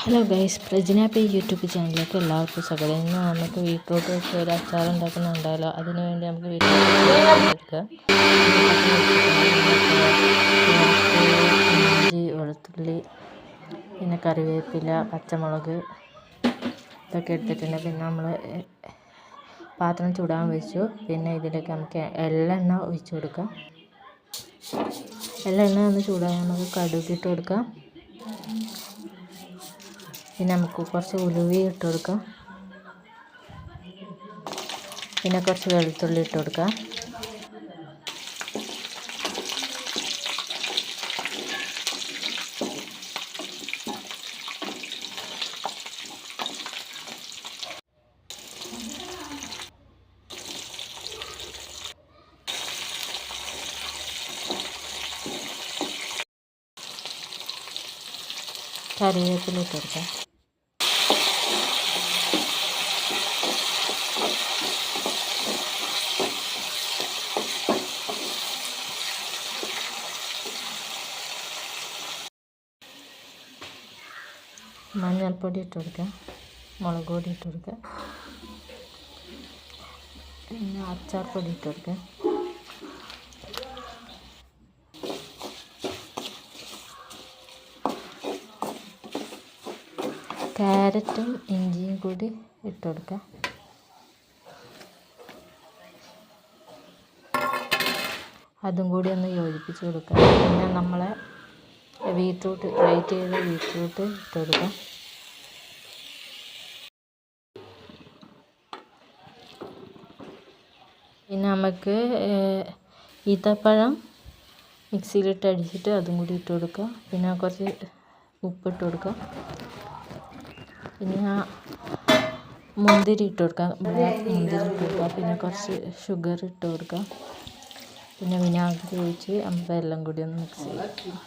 Hello guys, Prajina P YouTube ചാനലിലേക്ക് എല്ലാവർക്കും സ്വാഗതം. ഇന്ന് നമുക്ക് ബീട്രൂട്ട് വെച്ച് ഒരു അച്ചാർ ഉണ്ടാക്കുന്നുണ്ടല്ലോ. അതിനു വേണ്ടി നമുക്ക് എടുക്കുക. ഇഞ്ചി, വെളുത്തുള്ളി, പിന്നെ കറിവേപ്പില, പച്ചമുളക് ഇതൊക്കെ എടുത്തിട്ടുണ്ട്. പിന്നെ നമ്മൾ പാത്രം ചൂടാൻ വെച്ചു. പിന്നെ ഇതിലേക്ക് നമുക്ക് എള്ളെണ്ണ ഒഴിച്ചു കൊടുക്കാം. എള്ളെണ്ണ ഒന്ന് ചൂടാകാൻ നമുക്ക് കടുകിട്ട് കൊടുക്കാം. പിന്നെ നമുക്ക് കുറച്ച് ഉലുവ ഇട്ട് കൊടുക്കാം. പിന്നെ കുറച്ച് വെളുത്തുള്ളി ഇട്ട് കൊടുക്കാം. കറിവേപ്പില ഇട്ട് കൊടുക്കാം. മഞ്ഞൾപ്പൊടി ഇട്ട് കൊടുക്കുക. മുളക് പൊടി ഇട്ട് കൊടുക്കുക. പിന്നെ അച്ചാർ പൊടി ഇട്ട് കൊടുക്കുക. ക്യാരറ്റും ഇഞ്ചിയും കൂടി ഇട്ട് കൊടുക്കുക. അതും കൂടി ഒന്ന് യോജിപ്പിച്ച് കൊടുക്കുക. പിന്നെ നമ്മളെ ബീറ്റ്റൂട്ട്, ഗ്രേറ്റ് ചെയ്ത ബീറ്റ്റൂട്ട് ഇട്ട് കൊടുക്കുക. പിന്നെ നമുക്ക് ഈത്തപ്പഴം മിക്സിയിലിട്ട് അടിച്ചിട്ട് അതും കൂടി ഇട്ട് കൊടുക്കുക. പിന്നെ കുറച്ച് ഉപ്പിട്ട് കൊടുക്കുക. പിന്നെ മുന്തിരി ഇട്ട് കൊടുക്കുക. മുന്തിരി ഇട്ട് കൊടുക്കുക. പിന്നെ കുറച്ച് ഷുഗർ ഇട്ട് കൊടുക്കുക. പിന്നെ വിനാഗിരി ഒഴിച്ച് നമുക്ക് എല്ലാം കൂടി ഒന്ന് മിക്സ് ചെയ്യാം.